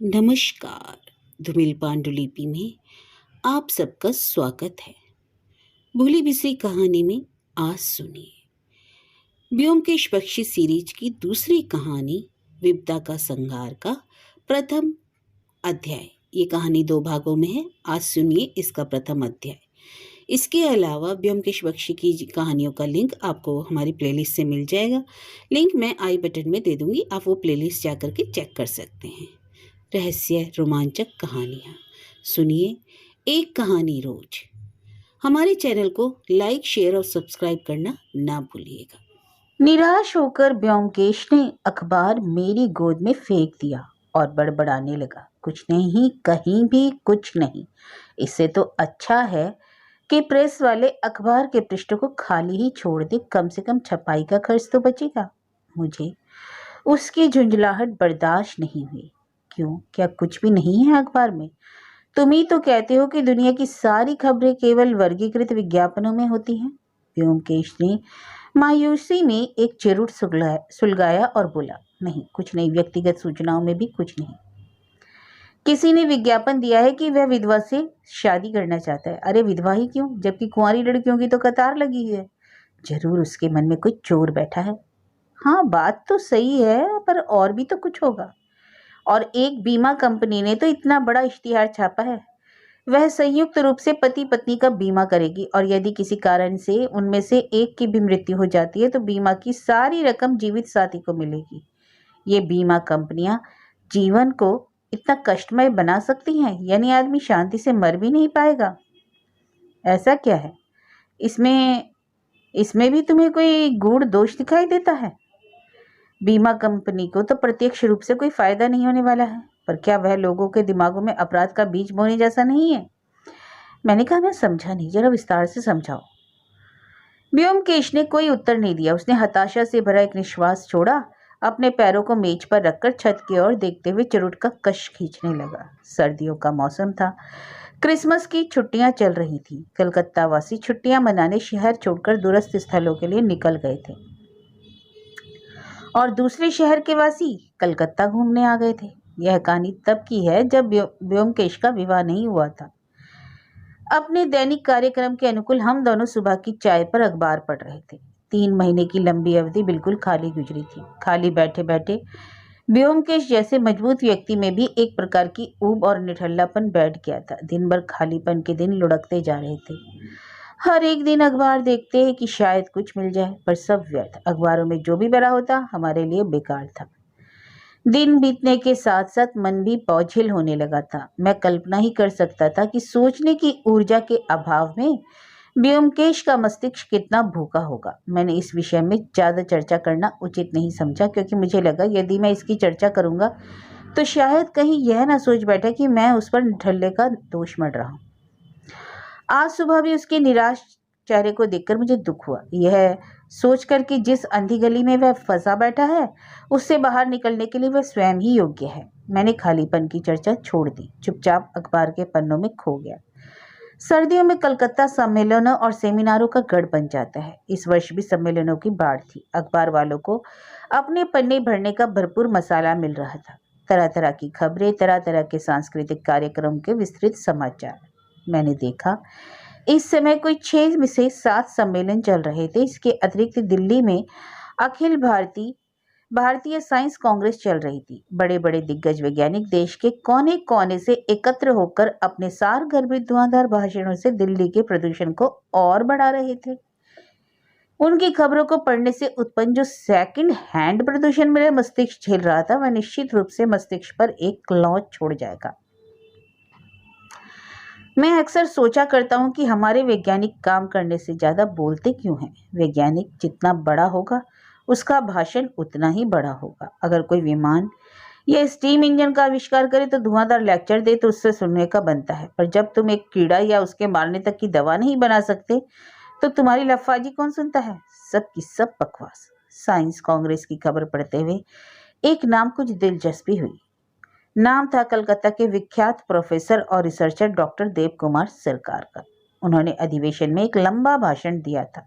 नमस्कार। धूमिल पांडुलिपि में आप सबका स्वागत है। भूली बिसरी कहानी में आज सुनिए ब्योमकेश बख्शी सीरीज की दूसरी कहानी विपदा का संहार का प्रथम अध्याय। ये कहानी 2 भागों में है। आज सुनिए इसका प्रथम अध्याय। इसके अलावा ब्योमकेश बख्शी की कहानियों का लिंक आपको हमारी प्लेलिस्ट से मिल जाएगा। लिंक मैं आई बटन में दे दूंगी, आप वो प्लेलिस्ट जाकर के चेक कर सकते हैं। रहस्य रोमांचक कहानियाँ सुनिए, एक कहानी रोज। हमारे चैनल को लाइक, शेयर और सब्सक्राइब करना ना भूलिएगा। निराश होकर ब्योमकेश ने अखबार मेरी गोद में फेंक दिया और बड़बड़ाने लगा, कुछ नहीं, कहीं भी कुछ नहीं। इससे तो अच्छा है कि प्रेस वाले अखबार के पृष्ठ को खाली ही छोड़ दे, कम से कम छपाई का खर्च तो बचेगा। मुझे उसकी झुंझलाहट बर्दाश्त नहीं हुई। क्यों, क्या कुछ भी नहीं है अखबार में? तुम ही तो कहते हो कि दुनिया की सारी खबरें केवल वर्गीकृत विज्ञापनों में होती हैं। ब्योमकेश ने मायूसी में एक चिरुट सुलगाया और बोला, नहीं, कुछ नहीं, व्यक्तिगत सूचनाओं में भी कुछ नहीं। किसी ने विज्ञापन दिया है कि वह विधवा से शादी करना चाहता है। अरे विधवा ही क्यों, जबकि कुंवारी लड़कियों की तो कतार लगी है। जरूर उसके मन में कोई चोर बैठा है। हाँ, बात तो सही है, पर और भी तो कुछ होगा। और एक बीमा कंपनी ने तो इतना बड़ा इश्तिहार छापा है। वह संयुक्त रूप से पति पत्नी का बीमा करेगी और यदि किसी कारण से उनमें से एक की भी मृत्यु हो जाती है तो बीमा की सारी रकम जीवित साथी को मिलेगी। ये बीमा कंपनियां जीवन को इतना कष्टमय बना सकती हैं, यानी आदमी शांति से मर भी नहीं पाएगा। ऐसा क्या है इसमें? इसमें भी तुम्हें कोई गूढ़ दोष दिखाई देता है? बीमा कंपनी को तो प्रत्यक्ष रूप से कोई फायदा नहीं होने वाला है, पर क्या वह लोगों के दिमागों में अपराध का बीज बोने जैसा नहीं है? मैंने कहा, मैं समझा नहीं, जरा विस्तार से समझाओ। ब्योमकेश ने कोई उत्तर नहीं दिया। उसने हताशा से भरा एक निश्वास छोड़ा, अपने पैरों को मेज पर रखकर छत की ओर देखते हुए चुरुट का कश खींचने लगा। सर्दियों का मौसम था, क्रिसमस की छुट्टियां चल रही थी। कलकत्ता वासी छुट्टियां मनाने शहर छोड़कर दूरस्थ स्थलों के लिए निकल गए थे और दूसरे शहर के वासी कलकत्ता घूमने आ गए थे। यह कहानी तब की है जब ब्योमकेश का विवाह नहीं हुआ था। अपने दैनिक कार्यक्रम के अनुकूल हम दोनों सुबह की चाय पर अखबार पढ़ रहे थे। 3 महीने की लंबी अवधि बिल्कुल खाली गुजरी थी। खाली बैठे बैठे ब्योमकेश जैसे मजबूत व्यक्ति में भी एक प्रकार की ऊब और निठल्लापन बैठ गया था। दिन भर खालीपन के दिन लुढ़कते जा रहे थे। हर एक दिन अखबार देखते कि शायद कुछ मिल जाए, पर सब व्यर्थ। अखबारों में जो भी भरा होता हमारे लिए बेकार था। दिन बीतने के साथ साथ मन भी बोझिल होने लगा था। मैं कल्पना ही कर सकता था कि सोचने की ऊर्जा के अभाव में ब्योमकेश का मस्तिष्क कितना भूखा होगा। मैंने इस विषय में ज्यादा चर्चा करना उचित नहीं समझा, क्योंकि मुझे लगा यदि मैं इसकी चर्चा करूंगा तो शायद कहीं यह ना सोच बैठे कि मैं उस पर निठल्ले का दोष मढ़ रहा हूँ। आज सुबह भी उसके निराश चेहरे को देखकर मुझे दुख हुआ, यह सोचकर कि जिस अंधी गली में वह फंसा बैठा है उससे बाहर निकलने के लिए वह स्वयं ही योग्य है। मैंने खालीपन की चर्चा छोड़ दी, चुपचाप अखबार के पन्नों में खो गया। सर्दियों में कलकत्ता सम्मेलनों और सेमिनारों का गढ़ बन जाता है। इस वर्ष भी सम्मेलनों की बाढ़ थी। अखबार वालों को अपने पन्ने भरने का भरपूर मसाला मिल रहा था। तरह तरह की खबरें, तरह तरह के सांस्कृतिक कार्यक्रम के विस्तृत समाचार। मैंने देखा इस समय कोई 6 से 7 सम्मेलन चल रहे थे। इसके अतिरिक्त दिल्ली में अखिल भारतीय साइंस कांग्रेस चल रही थी। बड़े बड़े दिग्गज वैज्ञानिक देश के कोने कोने से एकत्र होकर अपने सारगर्भित धुआंधार भाषणों से दिल्ली के प्रदूषण को और बढ़ा रहे थे। उनकी खबरों को पढ़ने से उत्पन्न जो सेकंड हैंड प्रदूषण मेरे मस्तिष्क झेल रहा था, वह निश्चित रूप से मस्तिष्क पर एक लौच छोड़ जाएगा। मैं अक्सर सोचा करता हूँ कि हमारे वैज्ञानिक काम करने से ज्यादा बोलते क्यों हैं। वैज्ञानिक जितना बड़ा होगा उसका भाषण उतना ही बड़ा होगा। अगर कोई विमान या स्टीम इंजन का आविष्कार करे तो धुआंधार लेक्चर दे तो उससे सुनने का बनता है, पर जब तुम एक कीड़ा या उसके मारने तक की दवा नहीं बना सकते तो तुम्हारी लफाजी कौन सुनता है? सब की सब बकवास। साइंस कांग्रेस की खबर पढ़ते हुए एक नाम कुछ दिलचस्पी हुई। नाम था कलकत्ता के विख्यात प्रोफेसर और रिसर्चर डॉक्टर देव कुमार सरकार का। उन्होंने अधिवेशन में एक लंबा भाषण दिया था।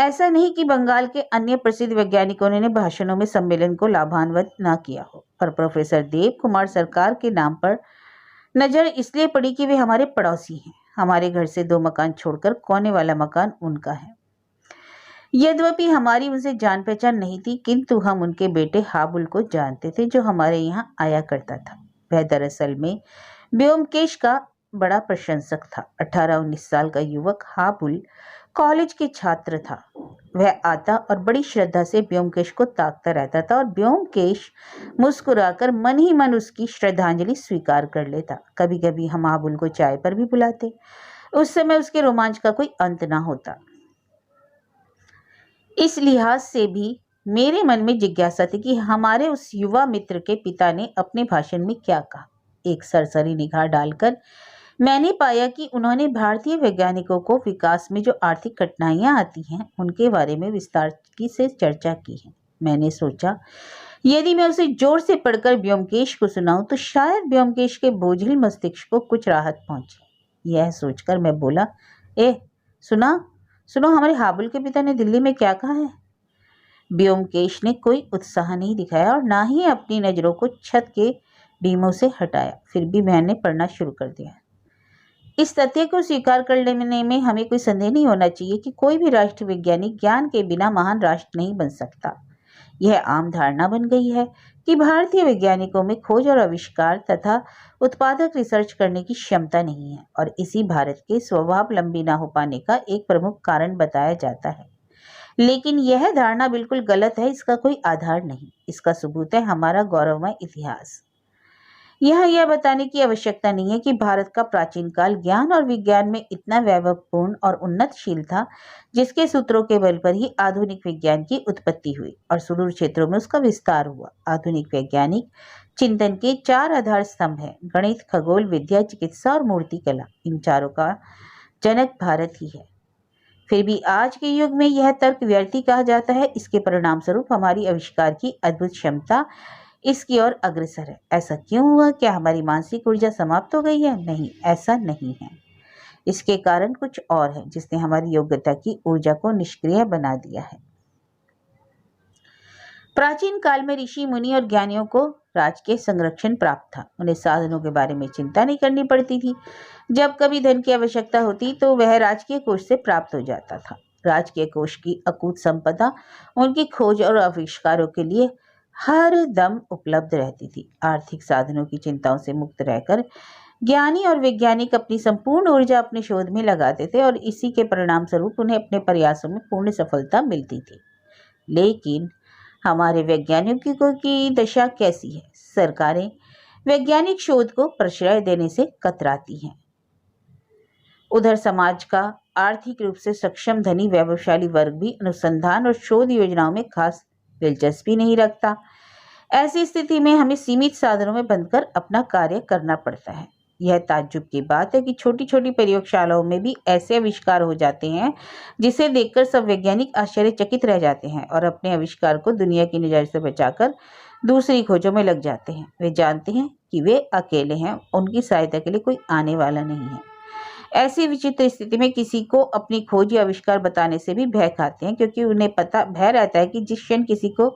ऐसा नहीं कि बंगाल के अन्य प्रसिद्ध वैज्ञानिकों ने भाषणों में सम्मेलन को लाभान्वित न किया हो, पर प्रोफेसर देव कुमार सरकार के नाम पर नजर इसलिए पड़ी कि वे हमारे पड़ोसी हैं। हमारे घर से 2 मकान छोड़कर कोने वाला मकान उनका है। यद्यपि हमारी उनसे जान पहचान नहीं थी, किंतु हम उनके बेटे हाबुल को जानते थे, जो हमारे यहाँ आया करता था। वह दरअसल में व्योमकेश का बड़ा प्रशंसक था। 18-19 साल का युवक हाबुल कॉलेज के छात्र था। वह आता और बड़ी श्रद्धा से व्योमकेश को ताकता रहता था और व्योमकेश मुस्कुराकर मन ही मन उसकी श्रद्धांजलि स्वीकार कर लेता। कभी कभी हम हाबुल को चाय पर भी बुलाते। उस समय उसके रोमांच का कोई अंत ना होता। इस लिहाज से भी मेरे मन में जिज्ञासा थी कि हमारे उस युवा मित्र के पिता ने अपने भाषण में क्या कहा। एक सरसरी निगाह डालकर मैंने पाया कि उन्होंने भारतीय वैज्ञानिकों को विकास में जो आर्थिक कठिनाइयां आती हैं उनके बारे में विस्तार से चर्चा की है। मैंने सोचा यदि मैं उसे जोर से पढ़कर व्योमकेश को सुनाऊं तो शायद व्योमकेश के बोझिल मस्तिष्क को कुछ राहत पहुंचे। यह सोचकर मैं बोला, सुना सुनो, हमारे हाबुल के पिता ने दिल्ली में क्या कहा है। व्योमकेश ने कोई उत्साह नहीं दिखाया और ना ही अपनी नजरों को छत के बीमों से हटाया। फिर भी मैंने पढ़ना शुरू कर दिया। इस तथ्य को स्वीकार कर लेने में हमें कोई संदेह नहीं होना चाहिए कि कोई भी राष्ट्र वैज्ञानिक ज्ञान के बिना महान राष्ट्र नहीं बन सकता। यह आम धारणा बन गई है कि भारतीय वैज्ञानिकों में खोज और आविष्कार तथा उत्पादक रिसर्च करने की क्षमता नहीं है और इसी भारत के स्वावलंबी न हो पाने का एक प्रमुख कारण बताया जाता है। लेकिन यह धारणा बिल्कुल गलत है। इसका कोई आधार नहीं। इसका सबूत है हमारा गौरवमय इतिहास। यहाँ यह बताने की आवश्यकता नहीं है कि भारत का प्राचीन काल ज्ञान और विज्ञान में इतना वैभवपूर्ण और उन्नतशील था, जिसके सूत्रों के बल पर ही आधुनिक विज्ञान की उत्पत्ति हुई और सुदूर क्षेत्रों में उसका विस्तार हुआ। आधुनिक वैज्ञानिक चिंतन के 4 आधार स्तंभ हैं: गणित, खगोल विद्या, चिकित्सा और मूर्ति कला। इन चारों का जनक भारत ही है। फिर भी आज के युग में यह तर्क व्यर्थ ही कहा जाता है। इसके परिणाम स्वरूप हमारी आविष्कार की अद्भुत क्षमता इसकी ओर अग्रसर है। ऐसा क्यों हुआ? क्या हमारी मानसिक ऊर्जा समाप्त हो गई है? नहीं, ऐसा नहीं है। इसके कारण कुछ और है, जिसने हमारी योग्यता की ऊर्जा को निष्क्रिय बना दिया है। प्राचीन काल में ऋषि मुनि और ज्ञानियों को राजकीय संरक्षण प्राप्त था। उन्हें साधनों के बारे में चिंता नहीं करनी पड़ती थी। जब कभी धन की आवश्यकता होती तो वह राजकीय कोष से प्राप्त हो जाता था। राजकीय कोष की अकूत संपदा उनकी खोज और आविष्कारों के लिए हर दम उपलब्ध रहती थी। आर्थिक साधनों की चिंताओं से मुक्त रहकर ज्ञानी और वैज्ञानिक अपनी संपूर्ण ऊर्जा अपने शोध में लगाते थे और इसी के परिणाम स्वरूप उन्हें अपने प्रयासों में पूर्ण सफलता मिलती थी। लेकिन हमारे वैज्ञानिकों की दशा कैसी है? सरकारें वैज्ञानिक शोध को प्रश्रय देने से कतराती हैं। उधर समाज का आर्थिक रूप से सक्षम धनी वैभवशाली वर्ग भी अनुसंधान और शोध योजनाओं में खास दिलचस्पी नहीं रखता। ऐसी स्थिति में हमें सीमित साधनों में बंधकर अपना कार्य करना पड़ता है। यह ताज्जुब की बात है कि छोटी छोटी प्रयोगशालाओं में भी ऐसे आविष्कार हो जाते हैं जिसे देखकर सब वैज्ञानिक आश्चर्यचकित रह जाते हैं और अपने आविष्कार को दुनिया की नज़र से बचाकर दूसरी खोजों में लग जाते हैं। वे जानते हैं कि वे अकेले हैं, उनकी सहायता के लिए कोई आने वाला नहीं है। ऐसी विचित्र स्थिति में किसी को अपनी खोज या आविष्कार बताने से भी भय खाते हैं, क्योंकि उन्हें भय रहता है कि जिस क्षण किसी को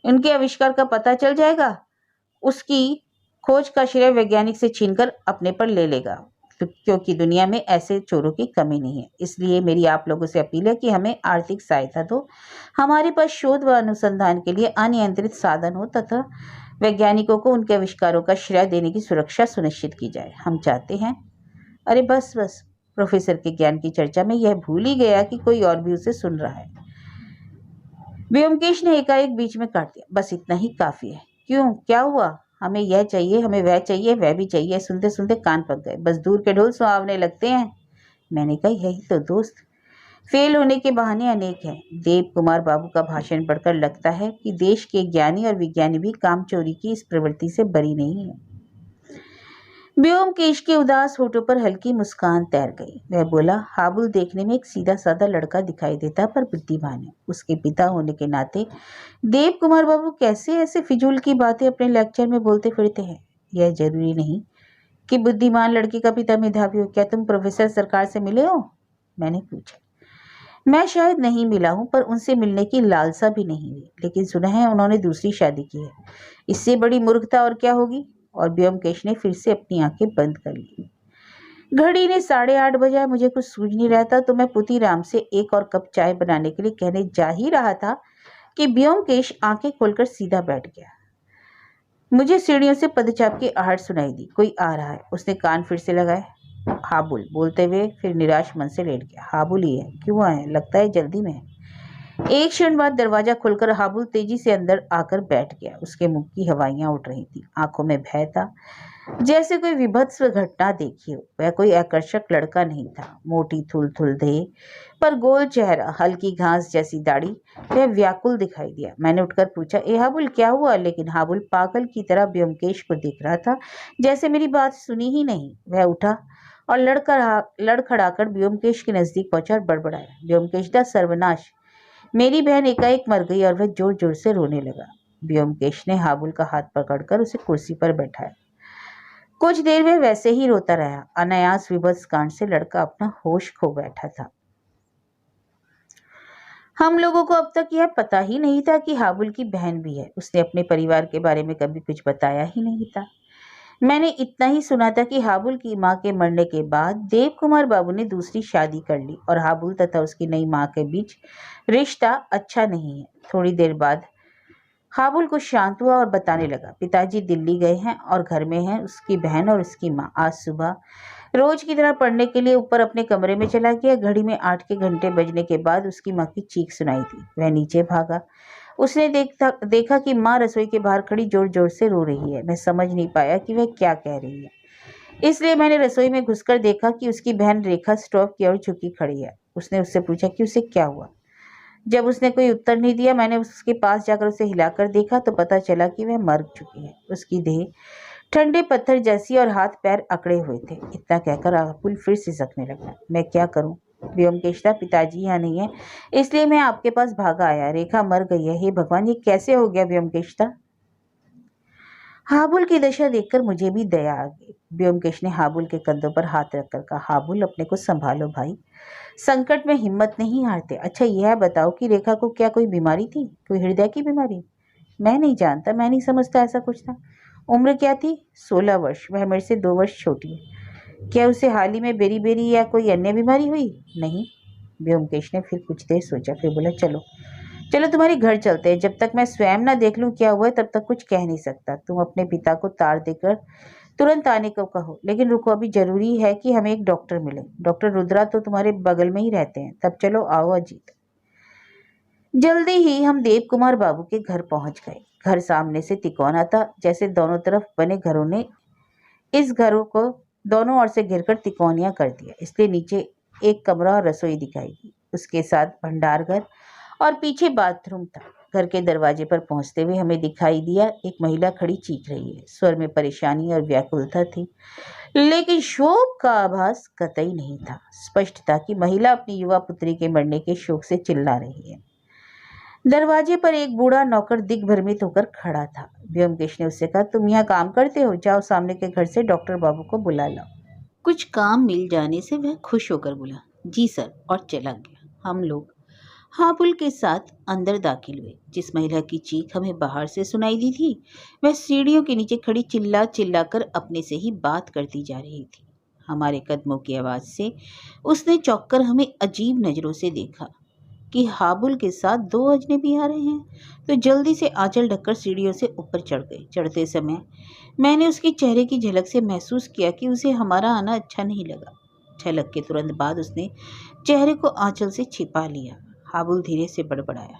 उनके आविष्कार का पता चल जाएगा, उसकी खोज का श्रेय वैज्ञानिक से छीनकर अपने पर ले लेगा, क्योंकि दुनिया में ऐसे चोरों की कमी नहीं है। इसलिए मेरी आप लोगों से अपील है कि हमें आर्थिक सहायता दो। हमारे पास शोध व अनुसंधान के लिए अनियंत्रित साधन हो तथा वैज्ञानिकों को उनके आविष्कारों का श्रेय देने की सुरक्षा सुनिश्चित की जाए। हम चाहते हैं। अरे बस प्रोफेसर के ज्ञान की चर्चा में यह भूल ही गया कि कोई और भी उसे सुन रहा है। व्योमकेश ने एकाएक बीच में काट दिया। बस इतना ही काफी है। क्यों, क्या हुआ? हमें यह चाहिए, हमें वह चाहिए, वह भी चाहिए। सुनते सुनते कान पक गए। बस दूर के ढोल सुहावने लगते हैं। मैंने कहा, यही तो दोस्त, फेल होने के बहाने अनेक हैं। देव कुमार बाबू का भाषण पढ़कर लगता है कि देश के ज्ञानी और विज्ञानी भी काम चोरी की इस प्रवृत्ति से बरी नहीं है। व्योमकेश के उदास होठों पर हल्की मुस्कान तैर गई। वह बोला, हाबुल देखने में एक सीधा साधा लड़का दिखाई देता पर बुद्धिमान है। उसके पिता होने के नाते देव कुमार बाबू कैसे ऐसे फिजूल की बातें अपने लेक्चर में बोलते फिरते हैं? यह जरूरी नहीं कि बुद्धिमान लड़के का पिता मेधावी हो। क्या तुम प्रोफेसर सरकार से मिले हो? मैंने पूछा। मैं शायद नहीं मिला हूं, पर उनसे मिलने की लालसा भी नहीं हुई। लेकिन सुना है उन्होंने दूसरी शादी की है। इससे बड़ी मूर्खता और क्या होगी? और ब्योमकेश ने फिर से अपनी आंखें बंद कर ली। घड़ी ने 8:30 बजा। मुझे कुछ सूझ नहीं रहा था, तो मैं पुतीराम से एक और कप चाय बनाने के लिए कहने जा ही रहा था कि ब्योमकेश आंखें खोलकर सीधा बैठ गया। मुझे सीढ़ियों से पदचाप की आहट सुनाई दी। कोई आ रहा है। उसने कान फिर से लगाए। हाबुल बोलते हुए फिर निराश मन से लेट गया। हाबुल ही है। क्यों आए? लगता है जल्दी में है। एक क्षण बाद दरवाजा खुलकर हाबुल तेजी से अंदर आकर बैठ गया। उसके मुंह की हवाइयां उठ रही थी, आंखों में भय था, जैसे कोई विभत्स घटना देखी हो। वह कोई आकर्षक लड़का नहीं था। मोटी थुल देह पर गोल चेहरा, हल्की घास जैसी दाढ़ी। वह व्याकुल दिखाई दिया। मैंने उठकर पूछा, ए हाबुल, क्या हुआ? लेकिन हाबुल पागल की तरह ब्योमकेश को देख रहा था, जैसे मेरी बात सुनी ही नहीं। वह उठा और लड़खड़ाकर ब्योमकेश के नजदीक पहुंचा और बड़बड़ाया, ब्योमकेश दा सर्वनाश, मेरी बहन एकाएक मर गई। और वह जोर जोर से रोने लगा। ब्योमकेश ने हाबुल का हाथ पकड़कर उसे कुर्सी पर बैठाया। कुछ देर वह वैसे ही रोता रहा। अनायास विभत्स कांड से लड़का अपना होश खो बैठा था। हम लोगों को अब तक यह पता ही नहीं था कि हाबुल की बहन भी है। उसने अपने परिवार के बारे में कभी कुछ बताया ही नहीं था। मैंने इतना ही सुना था कि हाबुल की मां के मरने के बाद देव कुमार बाबू ने दूसरी शादी कर ली और हाबुल तथा उसकी नई मां के बीच रिश्ता अच्छा नहीं है। थोड़ी देर बाद हाबुल कुछ शांत हुआ और बताने लगा, पिताजी दिल्ली गए हैं और घर में हैं उसकी बहन और उसकी माँ। आज सुबह रोज की तरह पढ़ने के लिए ऊपर अपने कमरे में चला गया। घड़ी में 8 के घंटे बजने के बाद उसकी माँ की चीख सुनाई थी। वह नीचे भागा। उसने देखा कि माँ रसोई के बाहर खड़ी जोर जोर से रो रही है। मैं समझ नहीं पाया कि वह क्या कह रही है, इसलिए मैंने रसोई में घुसकर देखा कि उसकी बहन रेखा स्टोव की ओर झुकी खड़ी है। उसने उससे पूछा कि उसे क्या हुआ। जब उसने कोई उत्तर नहीं दिया, मैंने उसके पास जाकर उसे हिलाकर देखा तो पता चला कि वह मर चुकी है। उसकी देह ठंडे पत्थर जैसी और हाथ पैर अकड़े हुए थे। इतना कहकर हाबुल फिर सिसकने लगा। मैं क्या करूं? ब्योमकेश दा, पिताजी यहाँ नहीं है, इसलिए मैं आपके पास भागा आया। रेखा मर गई है। हे भगवान, ये कैसे हो गया ब्योमकेश दा? हाबुल की दशा देखकर मुझे भी दया आ गई। ब्योमकेश ने हाबुल के कंधों पर हाथ रखकर कहा, हाबुल, अपने को संभालो भाई, संकट में हिम्मत नहीं हारते। अच्छा यह बताओ कि रेखा को क्या कोई बीमारी थी? कोई हृदय की बीमारी? मैं नहीं जानता, मैं नहीं समझता ऐसा कुछ था। उम्र क्या थी? 16 वर्ष। वह मेरे से 2 वर्ष छोटी है। क्या उसे हाल ही में बेरी बेरी या कोई अन्य बीमारी हुई? नहीं। ब्योमकेश ने फिर कुछ देर सोचा, फिर बोला, चलो चलो तुम्हारे घर चलते हैं। जब तक मैं स्वयं ना देख लूं क्या हुआ है, तब तक कुछ कह नहीं सकता। तुम अपने पिता को तार देकर तुरंत आने को कहो। लेकिन रुको, अभी जरूरी है कि हमें एक डॉक्टर मिले। डॉक्टर रुद्रा तो तुम्हारे बगल में ही रहते हैं। तब चलो, आओ अजीत। जल्दी ही हम देव कुमार बाबू के घर पहुंच गए। घर सामने से तिकोना था, जैसे दोनों तरफ बने घरों ने इस घरों को दोनों ओर से घिरकर तिकोनिया कर दिया। इसलिए नीचे एक कमरा और रसोई दिखाई दी, उसके साथ भंडार घर और पीछे बाथरूम था। घर के दरवाजे पर पहुंचते हुए हमें दिखाई दिया एक महिला खड़ी चीख रही है। स्वर में परेशानी और व्याकुलता थी, लेकिन शोक का आभास कतई नहीं था। स्पष्ट था कि महिला अपनी युवा पुत्री के मरने के शोक से चिल्ला रही है। दरवाजे पर एक बूढ़ा नौकर दिग्भ्रमित होकर खड़ा था। ब्योमकेश ने उससे कहा, तुम यहाँ काम करते हो? जाओ सामने के घर से डॉक्टर बाबू को बुला लाओ। कुछ काम मिल जाने से वह खुश होकर बोला, जी सर, और चला गया। हम लोग हाबुल के साथ अंदर दाखिल हुए। जिस महिला की चीख हमें बाहर से सुनाई दी थी, वह सीढ़ियों के नीचे खड़ी चिल्ला चिल्ला कर अपने से ही बात करती जा रही थी। हमारे कदमों की आवाज़ से उसने चौंक कर हमें अजीब नज़रों से देखा कि हाबुल के साथ 2 अजनबी आ रहे हैं, तो जल्दी से आंचल ढककर सीढ़ियों से ऊपर चढ़ गई। चढ़ते समय मैंने उसके चेहरे की झलक से महसूस किया कि उसे हमारा आना अच्छा नहीं लगा। झलक के तुरंत बाद उसने चेहरे को आंचल से छिपा लिया। हाबुल धीरे से बड़बड़ाया,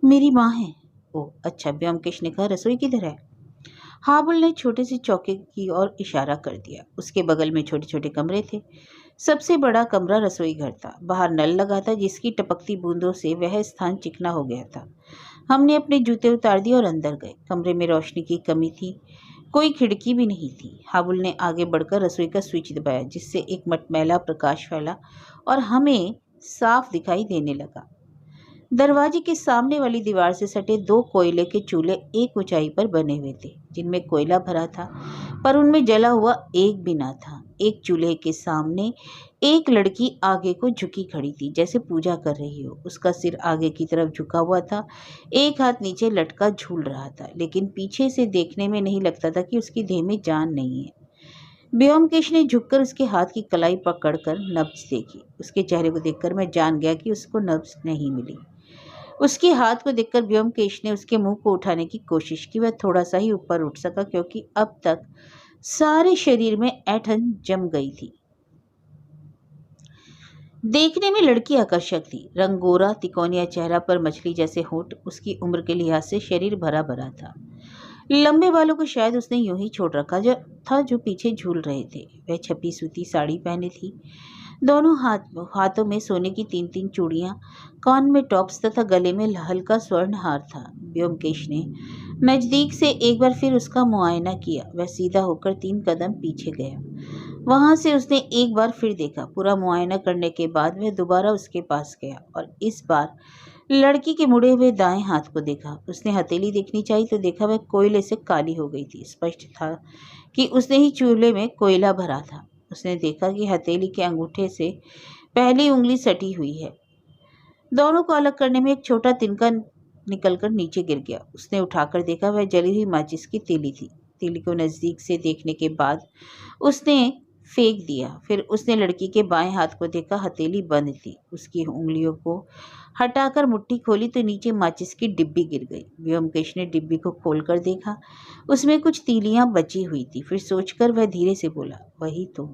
मेरी माँ है। ओह अच्छा, ब्योमकेश ने कहा, रसोई किधर है? हाबुल ने छोटे से चौके की ओर इशारा कर दिया। उसके बगल में छोटे छोटे कमरे थे। सबसे बड़ा कमरा रसोई घर था। बाहर नल लगा था, जिसकी टपकती बूंदों से वह स्थान चिकना हो गया था। हमने अपने जूते उतार दिए और अंदर गए। कमरे में रोशनी की कमी थी, कोई खिड़की भी नहीं थी। हाबुल ने आगे बढ़कर रसोई का स्विच दबाया, जिससे एक मटमैला प्रकाश फैला और हमें साफ दिखाई देने लगा। दरवाजे के सामने वाली दीवार से सटे दो कोयले के चूल्हे एक ऊंचाई पर बने हुए थे, जिनमें कोयला भरा था, पर उनमें जला हुआ एक भी ना था। एक चूल्हे के सामने एक लड़की आगे को झुकी खड़ी थी, जैसे पूजा कर रही हो। उसका सिर आगे की तरफ झुका हुआ था, एक हाथ नीचे लटका झूल रहा था, लेकिन पीछे से देखने में नहीं लगता था कि उसकी देह में जान नहीं है। व्योमकेश ने झुककर उसके हाथ की कलाई पकड़कर नब्ज देखी। उसके चेहरे को देखकर मैं जान गया कि उसको नब्ज नहीं मिली। उसके हाथ को देखकर व्योमकेश ने उसके मुंह को उठाने की कोशिश की। वह थोड़ा सा ही ऊपर उठ सका, क्योंकि अब तक सारे शरीर में ऐंठन जम गई थी। देखने में लड़की आकर्षक थी। रंग गोरा, तिकोनिया चेहरा पर मछली जैसे होंठ, उसकी उम्र के लिहाज से शरीर भरा भरा था। लंबे बालों को शायद उसने यूं ही छोड़ रखा जो पीछे झूल रहे थे। वह छपी सूती साड़ी पहने थी। दोनों हाथों में सोने की 3-3 चूड़ियां, कान में टॉप्स तथा गले में हल्का स्वर्ण हार था। व्योमकेश ने नजदीक से एक बार फिर उसका मुआयना किया। वह सीधा होकर 3 कदम पीछे गया। वहां से उसने एक बार फिर देखा। पूरा मुआयना करने के बाद वह दोबारा उसके पास गया और इस बार लड़की के मुड़े हुए दाएं हाथ को देखा। उसने हथेली देखनी चाहिए तो देखा वह कोयले से काली हो गई थी। स्पष्ट था कि उसने ही चूल्हे में कोयला भरा था। उसने देखा कि हथेली के अंगूठे से पहली उंगली सटी हुई है। दोनों को अलग करने में एक छोटा तिनका निकलकर नीचे गिर गया। उसने उठाकर देखा, वह जली हुई माचिस की तीली थी। तीली को नजदीक से देखने के बाद उसने फेंक दिया। फिर उसने लड़की के बाएं हाथ को देखा, हथेली बंद थी। उसकी उंगलियों को हटाकर मुट्ठी खोली तो नीचे माचिस की डिब्बी गिर गई। व्योमकेश ने डिब्बी को खोलकर देखा, उसमें कुछ तीलियां बची हुई थी। फिर सोचकर वह धीरे से बोला, वही तो,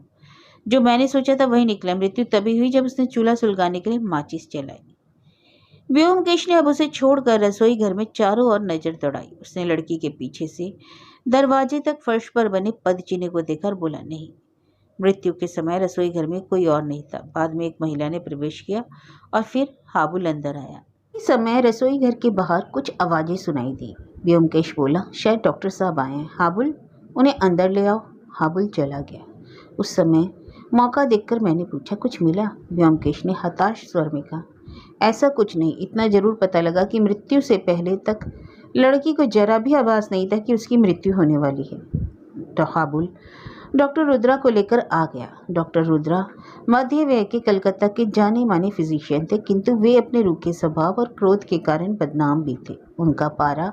जो मैंने सोचा था वही निकला। मृत्यु तभी हुई जब उसने चूल्हा सुलगाने के लिए माचिस जलाई। व्योमकेश ने अब उसे छोड़कर रसोई घर में चारों ओर नजर दौड़ाई। उसने लड़की के पीछे से दरवाजे तक फर्श पर बने पदचिन्ह को देखा और बोला, नहीं, मृत्यु के समय रसोई घर में कोई और नहीं था। बाद में एक महिला ने प्रवेश किया और फिर हाबुल अंदर आया। इस समय रसोई घर के बाहर कुछ आवाजें सुनाई दी। व्योमकेश बोला, शायद डॉक्टर साहब आए हैं। हाबुल, उन्हें अंदर ले आओ। हाबुल चला गया। उस समय मौका देखकर मैंने पूछा, कुछ मिला? व्योमकेश ने हताश स्वर में कहा, ऐसा कुछ नहीं। इतना जरूर पता लगा कि मृत्यु से पहले तक लड़की को जरा भी आभास नहीं था कि उसकी मृत्यु होने वाली है। तो हाबुल डॉक्टर रुद्रा को लेकर आ गया। डॉक्टर रुद्रा मध्य व्यय के कलकत्ता के जाने माने फिजिशियन थे, किंतु वे अपने रूखे स्वभाव और क्रोध के कारण बदनाम भी थे। उनका पारा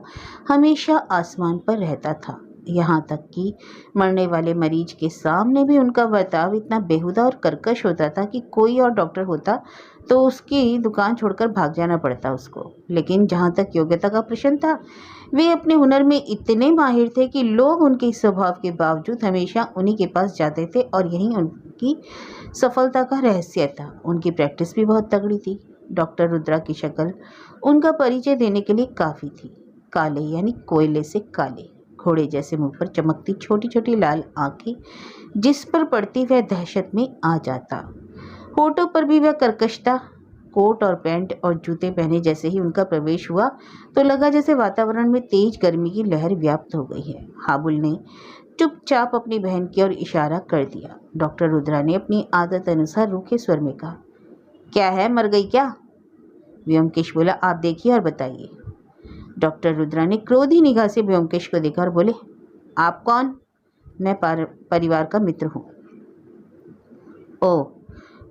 हमेशा आसमान पर रहता था। यहाँ तक कि मरने वाले मरीज के सामने भी उनका बर्ताव इतना बेहुदा और कर्कश होता था कि कोई और डॉक्टर होता तो उसकी दुकान छोड़कर भाग जाना पड़ता उसको। लेकिन जहाँ तक योग्यता का प्रश्न था, वे अपने हुनर में इतने माहिर थे कि लोग उनके स्वभाव के बावजूद हमेशा उन्हीं के पास जाते थे और यही उनकी सफलता का रहस्य था। उनकी प्रैक्टिस भी बहुत तगड़ी थी। डॉक्टर रुद्रा की शक्ल उनका परिचय देने के लिए काफ़ी थी। काले यानी कोयले से काले, घोड़े जैसे मुंह पर चमकती छोटी छोटी लाल आंखें, जिस पर पड़ती वह दहशत में आ जाता। होठों पर भी वह कर्कशता। कोट और पैंट और जूते पहने जैसे ही उनका प्रवेश हुआ तो लगा जैसे वातावरण में तेज गर्मी की लहर व्याप्त हो गई है। हाबुल ने चुपचाप अपनी बहन की ओर इशारा कर दिया। डॉक्टर रुद्रा ने अपनी आदत अनुसार रूखे स्वर में कहा, क्या है, मर गई क्या? व्योमकेश बोला, आप देखिए और बताइए। डॉक्टर रुद्रा ने क्रोधी निगाह से व्योमकेश को देखा और बोले, आप कौन? मैं परिवार का मित्र हूँ। ओह,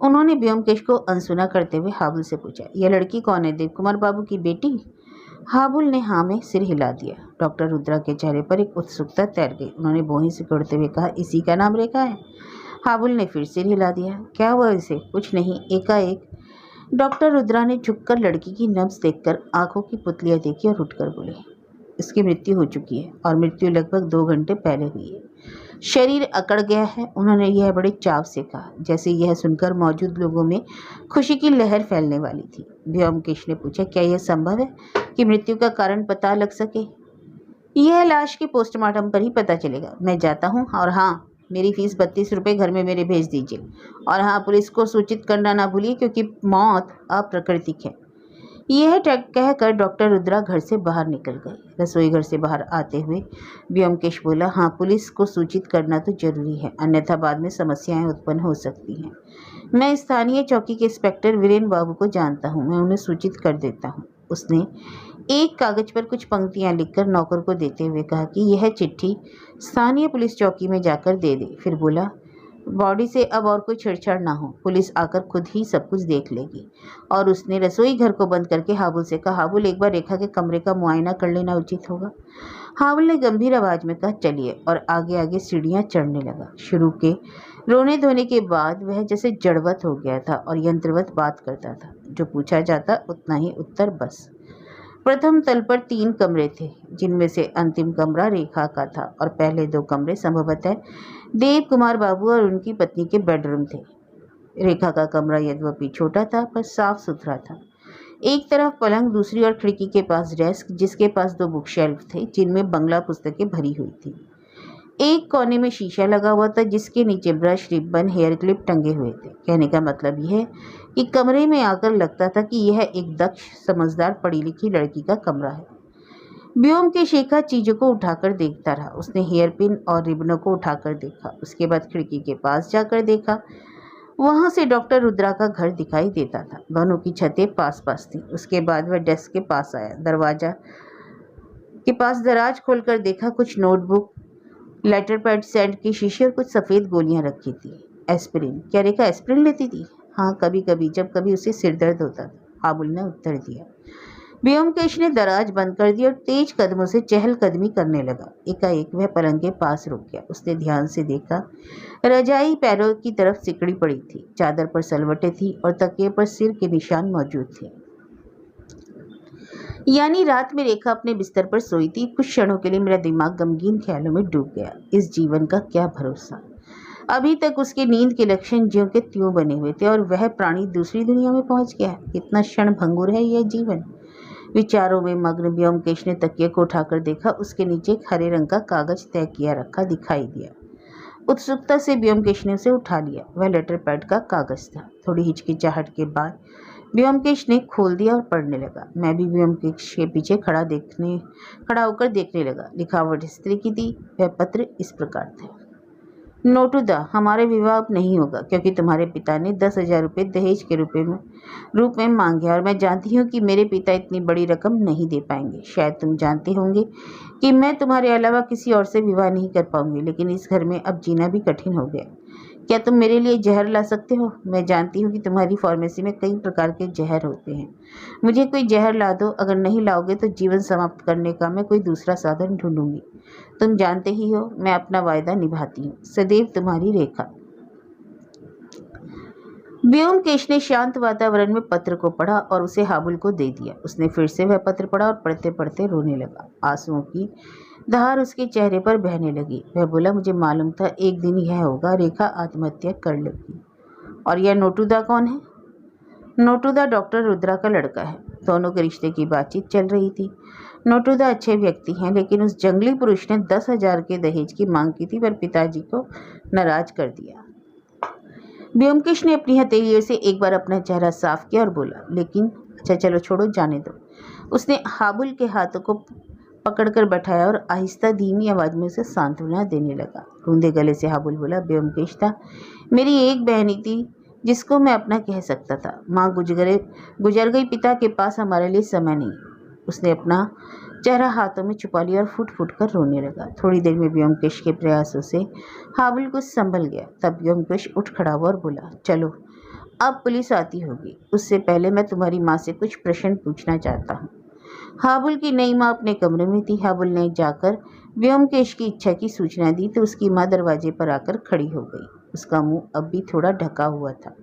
उन्होंने व्योमकेश को अनसुना करते हुए हाबुल से पूछा, यह लड़की कौन है, देव कुमार बाबू की बेटी? हाबुल ने हाँ में सिर हिला दिया। डॉक्टर रुद्रा के चेहरे पर एक उत्सुकता तैर गई। उन्होंने भौहें सिकोड़ते हुए कहा, इसी का नाम रेखा है? हाबुल ने फिर सिर हिला दिया। क्या हुआ इसे? कुछ नहीं, एकाएक। डॉक्टर रुद्रा ने झुककर लड़की की नब्ज देखकर आंखों की पुतलियां देखी और उठकर बोले, इसकी मृत्यु हो चुकी है और मृत्यु लगभग 2 घंटे पहले हुई है। शरीर अकड़ गया है। उन्होंने यह बड़े चाव से कहा, जैसे यह सुनकर मौजूद लोगों में खुशी की लहर फैलने वाली थी। व्योमकेश ने पूछा, क्या यह संभव है कि मृत्यु का कारण पता लग सके? यह लाश के पोस्टमार्टम पर ही पता चलेगा। मैं जाता हूँ, और हाँ, मेरी फीस 32 रुपये घर में मेरे भेज दीजिए। और हाँ, पुलिस को सूचित करना ना भूलिए, क्योंकि मौत अप्राकृतिक है। कहकर डॉक्टर रुद्रा घर से बाहर निकल गए। रसोई घर से बाहर आते हुए व्योमकेश बोला, हाँ, पुलिस को सूचित करना तो जरूरी है, अन्यथा बाद में समस्याएं उत्पन्न हो सकती हैं। मैं स्थानीय चौकी के इंस्पेक्टर वीरेन बाबू को जानता हूँ, मैं उन्हें सूचित कर देता हूँ। उसने एक कागज पर कुछ पंक्तियां लिखकर नौकर को देते हुए कहा कि यह चिट्ठी स्थानीय पुलिस चौकी में जाकर दे दे। फिर बोला, बॉडी से अब और कोई छेड़छाड़ ना हो, पुलिस आकर खुद ही सब कुछ देख लेगी। और उसने रसोई घर को बंद करके हाबुल से कहा, हाबुल, एक बार रेखा के कमरे का मुआयना कर लेना उचित होगा। हाबुल ने गंभीर आवाज में कहा, चलिए, और आगे आगे सीढ़ियां चढ़ने लगा। शुरू के रोने धोने के बाद वह जैसे जड़वत हो गया था और यंत्रवत बात करता था। जो पूछा जाता उतना ही उत्तर बस। प्रथम तल पर 3 कमरे थे, जिनमें से अंतिम कमरा रेखा का था और पहले 2 कमरे संभवतः देव कुमार बाबू और उनकी पत्नी के बेडरूम थे। रेखा का कमरा यद्यपि छोटा था पर साफ सुथरा था। एक तरफ पलंग, दूसरी ओर खिड़की के पास डेस्क, जिसके पास 2 बुक शेल्फ थे जिनमें बंगला पुस्तकें भरी हुई थी। एक कोने में शीशा लगा हुआ था जिसके नीचे ब्रश, रिबन, हेयर क्लिप टंगे हुए थे। कहने का मतलब यह कि कमरे में आकर लगता था कि यह एक दक्ष, समझदार, पढ़ी लिखी लड़की का कमरा है। व्योमकेश शेखा चीजों को उठाकर देखता रहा। उसने हेयर पिन और रिबनों को उठाकर देखा, उसके बाद खिड़की के पास जाकर देखा। वहां से डॉक्टर रुद्रा का घर दिखाई देता था। दोनों की छतें पास पास थी। उसके बाद वह डेस्क के पास आया, दरवाजा के पास दराज खोलकर देखा। कुछ नोटबुक, लेटर पैड, सेंट की शीशी और कुछ सफ़ेद गोलियां रखी थी। एस्पिरिन। क्या रेखा एस्पिरिन लेती थी? हाँ, कभी कभी, जब कभी उसे सिर दर्द होता था, हाबुल ने उत्तर दिया। व्योमकेश ने दराज बंद कर दी और तेज कदमों से चहलकदमी करने लगा। एकाएक वह पलंग के पास रुक गया। उसने ध्यान से देखा। रजाई पैरों की तरफ सिकड़ी पड़ी थी, चादर पर सलवटें थी और तकिए पर सिर के निशान मौजूद थे। यानी रात में रेखा अपने बिस्तर पर सोई थी। कुछ क्षणों के लिए मेरा दिमाग गमगीन ख्यालों में डूब गया। इस जीवन का क्या भरोसा। अभी तक उसके नींद के लक्षण ज्यों के त्यों बने हुए थे और वह प्राणी दूसरी दुनिया में पहुंच गया। कितना क्षण भंगुर है यह जीवन। विचारों में मग्न व्योमकेश ने तकिए को उठाकर देखा। उसके नीचे एक हरे रंग का कागज तय किया रखा दिखाई दिया। उत्सुकता से व्योमकेश ने उसे उठा लिया। वह लेटर पैड का कागज था। थोड़ी हिचकिचाहट के बाद व्योमकेश ने खोल दिया और पढ़ने लगा। मैं भी व्योमकेश के पीछे खड़ा होकर देखने लगा। लिखावट इस तरह की थी। वह पत्र इस प्रकार था। नोटुदा, हमारे विवाह अब नहीं होगा क्योंकि तुम्हारे पिता ने 10,000 रुपये दहेज के रूप में मांगे और मैं जानती हूँ कि मेरे पिता इतनी बड़ी रकम नहीं दे पाएंगे। शायद तुम जानते होंगे कि मैं तुम्हारे अलावा किसी और से विवाह नहीं कर पाऊंगी, लेकिन इस घर में अब जीना भी कठिन हो गया। क्या तुम मेरे लिए जहर ला सकते हो? मैं जानती हूँ कि तुम्हारी फार्मेसी में कई प्रकार के जहर होते हैं। मुझे कोई जहर ला दो। अगर नहीं लाओगे तो जीवन समाप्त करने का मैं कोई दूसरा साधन ढूंढूंगी। तुम जानते ही हो मैं अपना वायदा निभाती हूँ। सदैव तुम्हारी रेखा। व्योमकेश ने शांत वातावरण में पत्र को पढ़ा और उसे हाबुल को दे दिया। उसने फिर से वह पत्र पढ़ा और पढ़ते पढ़ते रोने लगा। आंसुओं की धार उसके चेहरे पर बहने लगी। वह बोला, मुझे मालूम था एक दिन यह होगा, रेखा आत्महत्या कर लेगी। और यह नोटुदा कौन है? नोटुदा डॉक्टर रुद्रा का लड़का है। दोनों के रिश्ते की बातचीत चल रही थी। नोटुदा अच्छे व्यक्ति हैं, लेकिन उस जंगली पुरुष ने 10,000 के दहेज की मांग की थी पर पिताजी को नाराज कर दिया। व्योमकेश ने अपनी हथेलियों से एक बार अपना चेहरा साफ किया और बोला, लेकिन अच्छा चलो छोड़ो, जाने दो। उसने हाबुल के हाथों को पकड़कर बैठाया और आहिस्ता धीमी आवाज में उसे सांत्वना देने लगा। रूंधे गले से हाबुल बोला, व्योमकेश था मेरी एक बहनी थी जिसको मैं अपना कह सकता था। माँ गुजर गई, पिता के पास हमारे लिए समय नहीं। उसने अपना चेहरा हाथों में छुपा लिया और फुट फुट कर रोने लगा। थोड़ी देर में व्योमकेश के प्रयासों से हाबुल कुछ संभल गया। तब व्योमकेश उठ खड़ा हुआ और बोला, चलो अब पुलिस आती होगी, उससे पहले मैं तुम्हारी माँ से कुछ प्रश्न पूछना चाहता हूँ। हाबुल की नई माँ अपने कमरे में थी। हाबुल ने जाकर व्योमकेश की इच्छा की सूचना दी तो उसकी माँ दरवाजे पर आकर खड़ी हो गई। उसका मुंह अब भी थोड़ा ढका हुआ था।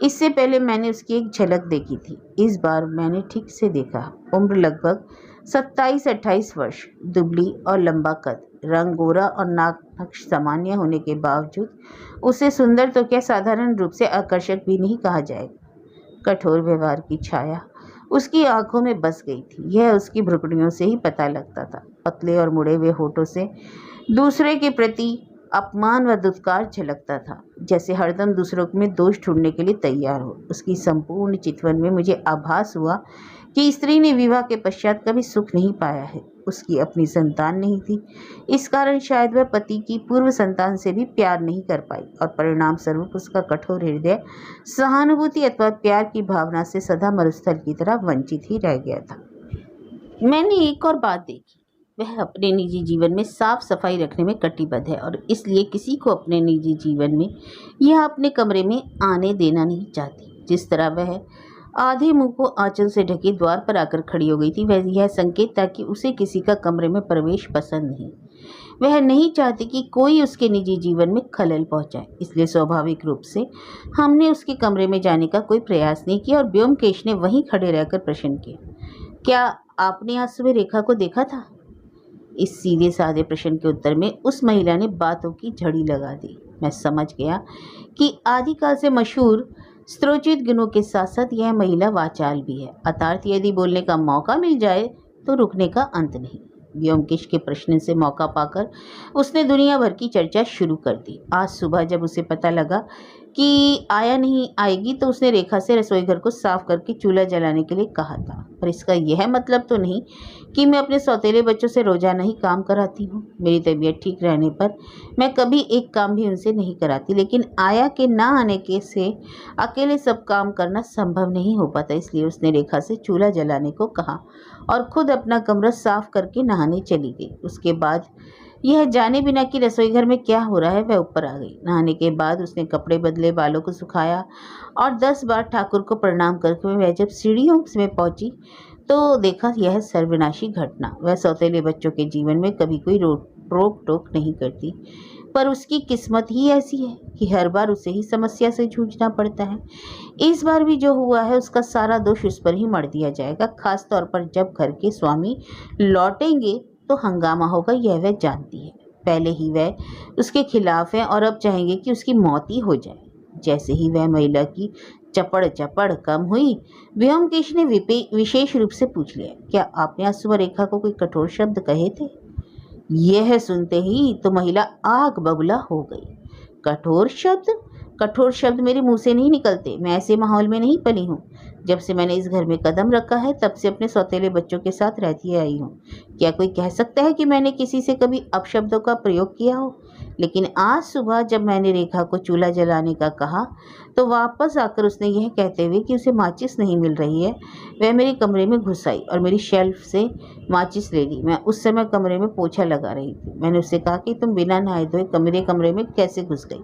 इससे पहले मैंने उसकी एक झलक देखी थी। इस बार मैंने ठीक से देखा। उम्र लगभग 27-28 वर्ष, दुबली और लंबा कद, रंग गोरा और नाक नक्श सामान्य होने के बावजूद उसे सुंदर तो क्या साधारण रूप से आकर्षक भी नहीं कहा जाएगा। कठोर व्यवहार की छाया उसकी आंखों में बस गई थी। यह उसकी भ्रुकुटियों से ही पता लगता था। पतले और मुड़े हुए होठों से दूसरे के प्रति अपमान व दुत्कार झलकता था, जैसे हरदम दूसरों में दोष ढूंढने के लिए तैयार हो। उसकी संपूर्ण चितवन में मुझे आभास हुआ कि स्त्री ने विवाह के पश्चात कभी सुख नहीं पाया है। उसकी अपनी संतान नहीं थी, इस कारण शायद वह पति की पूर्व संतान से भी प्यार नहीं कर पाई और परिणाम स्वरूप उसका कठोर हृदय सहानुभूति अथवा प्यार की भावना से सदा मरुस्थल की तरह वंचित ही रह गया था। मैंने एक और बात देखी, वह अपने निजी जीवन में साफ सफाई रखने में कटिबद्ध है और इसलिए किसी को अपने निजी जीवन में या अपने कमरे में आने देना नहीं चाहती। जिस तरह वह आधे मुंह को आंचल से ढके द्वार पर आकर खड़ी हो गई थी, वह यह संकेत था कि उसे किसी का कमरे में प्रवेश पसंद नहीं। वह नहीं चाहती कि कोई उसके निजी जीवन में खलल पहुंचाए, इसलिए स्वाभाविक रूप से हमने उसके कमरे में जाने का कोई प्रयास नहीं किया और ब्योमकेश ने वहीं खड़े रहकर प्रश्न किया, क्या आपने आज सुबह रेखा को देखा था? इस सीधे साधे प्रश्न के उत्तर में उस महिला ने बातों की झड़ी लगा दी। मैं समझ गया कि आदिकाल से मशहूर स्त्रोचित गुणों के साथ साथ यह महिला वाचाल भी है, अर्थात यदि बोलने का मौका मिल जाए तो रुकने का अंत नहीं। व्योमकेश के प्रश्न से मौका पाकर उसने दुनिया भर की चर्चा शुरू कर दी। आज सुबह जब उसे पता लगा कि आया नहीं आएगी तो उसने रेखा से रसोई घर को साफ करके चूल्हा जलाने के लिए कहा था, पर इसका यह मतलब तो नहीं कि मैं अपने सौतेले बच्चों से रोजाना ही काम कराती हूँ। मेरी तबीयत ठीक रहने पर मैं कभी एक काम भी उनसे नहीं कराती, लेकिन आया के ना आने के से अकेले सब काम करना संभव नहीं हो पाता, इसलिए उसने रेखा से चूल्हा जलाने को कहा और खुद अपना कमरा साफ करके नहाने चली गई। उसके बाद यह जाने बिना कि रसोई घर में क्या हो रहा है वह ऊपर आ गई। नहाने के बाद उसने कपड़े बदले, बालों को सुखाया और 10 बार ठाकुर को प्रणाम करके वह जब सीढ़ियों में पहुंची तो देखा यह सर्वनाशी घटना। वह सौतेले बच्चों के जीवन में कभी कोई रोक टोक नहीं करती, पर उसकी किस्मत ही ऐसी है कि हर बार उसे ही समस्या से जूझना पड़ता है। इस बार भी जो हुआ है उसका सारा दोष उस पर ही मढ़ दिया जाएगा, खास तौर पर जब घर के स्वामी लौटेंगे तो हंगामा होगा, यह वह जानती है। पहले ही वह उसके खिलाफ है और अब चाहेंगे कि उसकी मौत ही हो जाए। जैसे ही वह महिला की चपड़ चपड़ कम हुई, व्योमकेश ने विशेष रूप से पूछ लिया, क्या आपने आज सुबह रेखा को कोई कठोर शब्द कहे थे? यह सुनते ही तो महिला आग बबूला हो गई। कठोर शब्द? कठोर शब्द मेरे मुंह से नहीं निकलते, मैं ऐसे माहौल में नहीं पली हूँ। जब से मैंने इस घर में कदम रखा है तब से अपने सौतेले बच्चों के साथ रहती आई हूँ। क्या कोई कह सकता है कि मैंने किसी से कभी अपशब्दों का प्रयोग किया हो? लेकिन आज सुबह जब मैंने रेखा को चूल्हा जलाने का कहा तो वापस आकर उसने यह कहते हुए कि उसे माचिस नहीं मिल रही है, वह मेरे कमरे में घुस आई और मेरी शेल्फ से माचिस ले ली। मैं उस समय कमरे में पोछा लगा रही थी। मैंने उससे कहा कि तुम बिना नहाए धोए मेरे कमरे में कैसे घुस गई?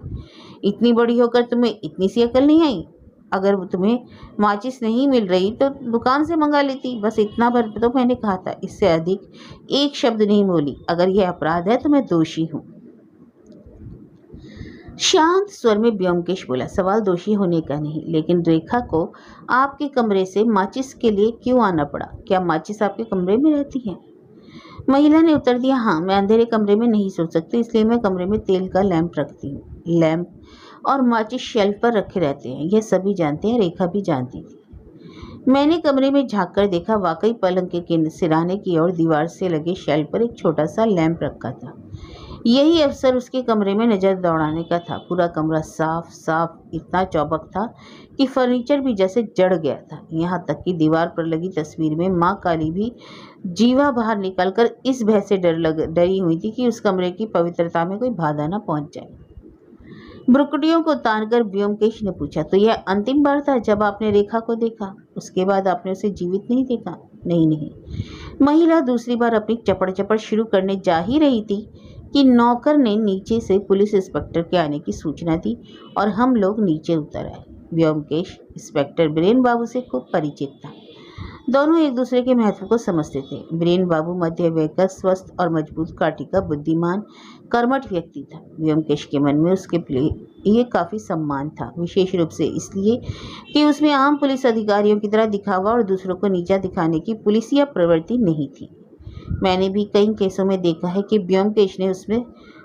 इतनी बड़ी होकर तुम्हें इतनी सी अकल नहीं आई? अगर तुम्हें माचिस नहीं मिल रही तो दुकान से मंगा लेती, बस इतना भर तो मैंने कहा था, इससे अधिक एक शब्द नहीं बोली। अगर यह अपराध है तो मैं दोषी हूँ। शांत स्वर में व्योमकेश बोला, सवाल दोषी होने का नहीं, लेकिन रेखा को आपके कमरे से माचिस के लिए क्यों आना पड़ा? क्या माचिस आपके कमरे में रहती है? महिला ने उत्तर दिया, हाँ, मैं अंधेरे कमरे में नहीं सो सकती, इसलिए मैं कमरे में तेल का लैंप रखती हूँ। लैंप और माचिस शेल्फ पर रखे रहते हैं, यह सभी जानते हैं, रेखा भी जानती थी। मैंने कमरे में झांक कर देखा, वाकई पलंग के सिराने की ओर दीवार से लगे शेल्फ पर एक छोटा सा लैंप रखा था। यही अवसर उसके कमरे में नजर दौड़ाने का था। पूरा कमरा साफ साफ इतना चौबक था कि फर्नीचर भी जैसे जड़ गया था। यहाँ तक कि दीवार पर लगी तस्वीर में माँ काली भी जीवा बाहर निकलकर इस भय से डरी हुई थी कि उस कमरे की पवित्रता में कोई बाधा न पहुंच जाए। भ्रुकुटियों को तानकर व्योमकेश ने पूछा, तो यह अंतिम बार था जब आपने रेखा को देखा? उसके बाद आपने उसे जीवित नहीं देखा? नहीं। महिला दूसरी बार अपनी चपड़ चपड़ शुरू करने जा ही रही थी कि नौकर ने नीचे से पुलिस इंस्पेक्टर के आने की सूचना दी और हम लोग नीचे उतर आए। व्योमकेश इंस्पेक्टर बीरेन बाबू से खूब परिचित था। दोनों एक दूसरे के महत्व को समझते थे। बीरेन बाबू मध्य वय का स्वस्थ और मजबूत काठी का बुद्धिमान कर्मठ व्यक्ति था। व्योमकेश के मन में उसके लिए काफी सम्मान था, विशेष रूप से इसलिए कि उसमें आम पुलिस अधिकारियों की तरह दिखावा और दूसरों को नीचा दिखाने की पुलिसिया प्रवृत्ति नहीं थी। मैंने भी कई केसों में देखा है कि व्योमकेश ने उसमें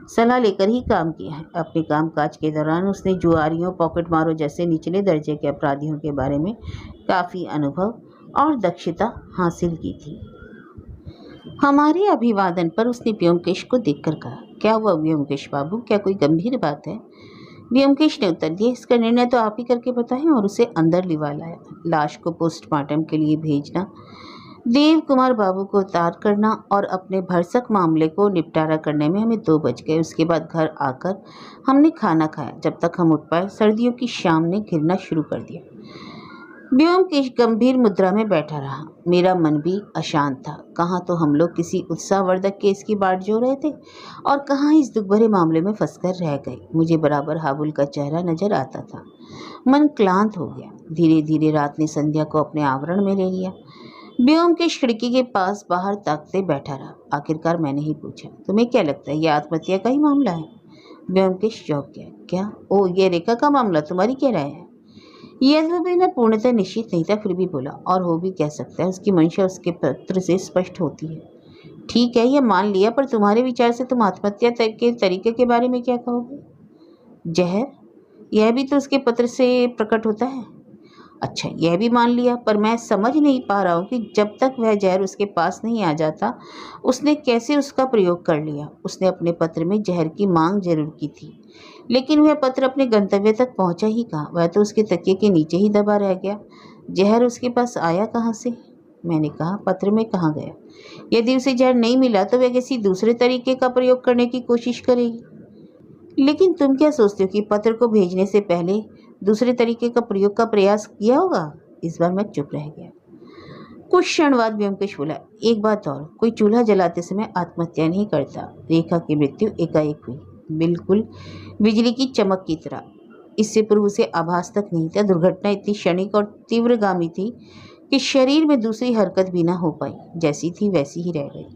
सलाह लेकर ही काम किया है। अपने कामकाज के दौरान उसने जुआरियों, पॉकेट मारों जैसे निचले दर्जे के अपराधियों के बारे में काफ़ी अनुभव और दक्षता हासिल की थी। हमारे अभिवादन पर उसने व्योमकेश को देखकर कहा, क्या हुआ व्योमकेश बाबू, क्या कोई गंभीर बात है? व्योमकेश ने उत्तर दिया, इसका निर्णय तो आप ही करके बताएं, और उसे अंदर लिवा लाया। लाश को पोस्टमार्टम के लिए भेजना, देव कुमार बाबू को उतार करना और अपने भरसक मामले को निपटारा करने में हमें 2 बज गए। उसके बाद घर आकर हमने खाना खाया। जब तक हम उठ पाए सर्दियों की शाम ने घिरना शुरू कर दिया। व्योमकेश गंभीर मुद्रा में बैठा रहा। मेरा मन भी अशांत था। कहाँ तो हम लोग किसी उत्साहवर्धक केस की बाट जो रहे थे और कहाँ इस दुख भरे मामले में फंसकर रह गए। मुझे बराबर हाबुल का चेहरा नजर आता था। मन क्लांत हो गया। धीरे धीरे रात ने संध्या को अपने आवरण में ले लिया। व्योमकेश खिड़की के पास बाहर ताकते बैठा रहा। आखिरकार मैंने ही पूछा, तुम्हें क्या लगता है यह आत्महत्या का ही मामला है? व्योमकेश चौंक गया। क्या? ओ, ये रेखा का मामला, तुम्हारी क्या राय है? यद्यपि मैं पूर्णतः निश्चित नहीं था, फिर भी बोला, और हो भी कह सकता है, उसकी मंशा उसके पत्र से स्पष्ट होती है। ठीक है, यह मान लिया, पर तुम्हारे विचार से तुम आत्महत्या के तरीके के बारे में क्या कहोगे? जहर, यह भी तो उसके पत्र से प्रकट होता है। अच्छा, यह भी मान लिया, पर मैं समझ नहीं पा रहा हूँ कि जब तक वह जहर उसके पास नहीं आ जाता उसने कैसे उसका प्रयोग कर लिया। उसने अपने पत्र में जहर की मांग जरूर की थी, लेकिन वह पत्र अपने गंतव्य तक पहुंचा ही कहाँ। वह तो उसके तकिए के नीचे ही दबा रह गया। जहर उसके पास आया कहाँ से? मैंने कहा, पत्र में कहाँ गया? यदि उसे जहर नहीं मिला तो वह किसी दूसरे तरीके का प्रयोग करने की कोशिश करेगी। लेकिन तुम क्या सोचते हो कि पत्र को भेजने से पहले दूसरे तरीके का प्रयोग का प्रयास किया होगा? इस बार मैं चुप रह गया। कुछ क्षण बाद व्योमकेश बोला, एक बात और, कोई चूल्हा जलाते समय आत्महत्या नहीं करता। रेखा की मृत्यु एकाएक हुई, बिल्कुल बिजली की चमक की तरह। इससे पूर्व उसे आभास तक नहीं था। दुर्घटना इतनी क्षणिक और तीव्रगामी थी कि शरीर में दूसरी हरकत भी ना हो पाई। जैसी थी वैसी ही रह गई।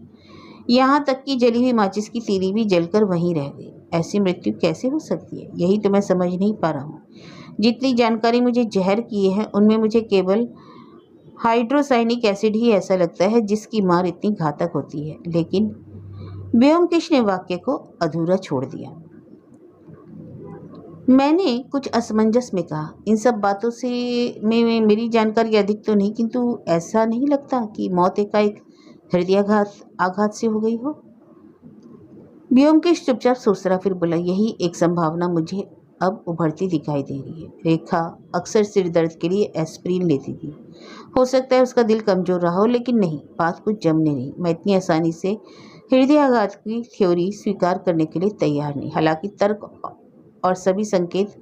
यहाँ तक कि जली हुई माचिस की तीली भी जलकर वहीं रह गई। ऐसी मृत्यु कैसे हो सकती है, यही तो मैं समझ नहीं पा रहा हूँ। जितनी जानकारी मुझे जहर की है उनमें मुझे केवल हाइड्रोसाइनिक एसिड ही ऐसा लगता है जिसकी मार इतनी घातक होती है। लेकिन व्योमकेश ने वाक्य को अधूरा छोड़ दिया। मैंने कुछ असमंजस में कहा, इन सब बातों से में मेरी जानकारी अधिक तो नहीं, किंतु ऐसा नहीं लगता कि मौत एकाएक आघात से हो गई हो? व्योमकेश चुपचाप सोच रहा, फिर बोला, यही एक संभावना मुझे अब उभरती दिखाई दे रही है। रेखा अक्सर सिर दर्द के लिए एस्प्रिन लेती थी। हो सकता है उसका दिल कमजोर रहा हो, लेकिन नहीं, बात कुछ जमने नहीं। मैं इतनी आसानी से हृदयाघात की थ्योरी स्वीकार करने के लिए तैयार नहीं। हालांकि तर्क और सभी संकेत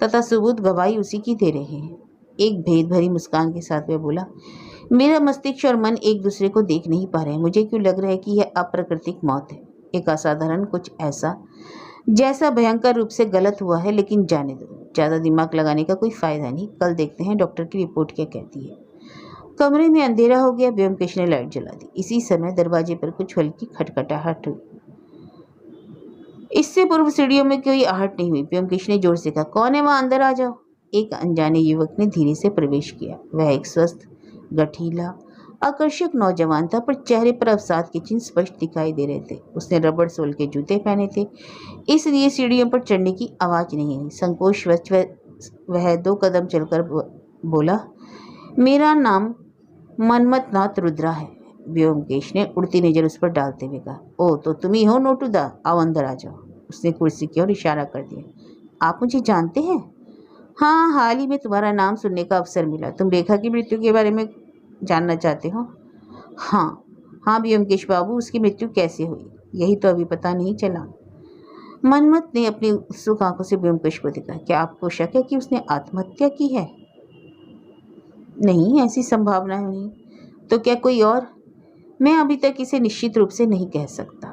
तथा सबूत गवाही उसी की दे रहे हैं। एक भेद भरी मुस्कान के साथ वह बोला, मेरा मस्तिष्क और मन एक दूसरे को देख नहीं पा रहे हैं। मुझे क्यों लग रहा है कि यह अप्राकृतिक मौत है, एक असाधारण कुछ ऐसा जैसा भयंकर रूप से गलत हुआ है। लेकिन जाने दो, ज़्यादा दिमाग लगाने का कोई फायदा नहीं। कल देखते हैं डॉक्टर की रिपोर्ट क्या कहती है। कमरे में अंधेरा हो गया। व्योमकेश ने लाइट जला दी। इसी समय दरवाजे पर कुछ हल्की खटखटाहट हुई। इससे पूर्व सीढ़ियों में कोई आहट नहीं हुई। व्योमकेश ने जोर से कहा, कौन है वहाँ, अंदर आ जाओ। एक अनजाने युवक ने धीरे से प्रवेश किया। वह एक स्वस्थ, गठीला, आकर्षक नौजवान था, पर चेहरे पर अवसाद के चिन्ह स्पष्ट दिखाई दे रहे थे। उसने रबड़ सोल के जूते पहने थे, इसलिए सीढ़ियों पर चढ़ने की आवाज नहीं आई। संकोचवश वह 2 कदम चलकर बोला, मेरा नाम मनमथनाथ रुद्रा है। व्योमकेश ने उड़ती नजर उस पर डालते हुए कहा, ओ तो तुम ही हो नोटुदा, आओ अंदर आ जाओ। उसने कुर्सी की ओर इशारा कर दिया। आप मुझे जानते हैं? हाँ, हाल ही में तुम्हारा नाम सुनने का अवसर मिला। तुम रेखा की मृत्यु के बारे में जानना चाहते हो? हाँ हाँ व्योमकेश बाबू, उसकी मृत्यु कैसे हुई यही तो अभी पता नहीं चला। मनमथ ने अपनी उत्सुक आंखों से व्योमकेश को देखा। क्या आपको शक है कि उसने आत्महत्या की है? नहीं, ऐसी संभावना नहीं। तो क्या कोई और? मैं अभी तक इसे निश्चित रूप से नहीं कह सकता।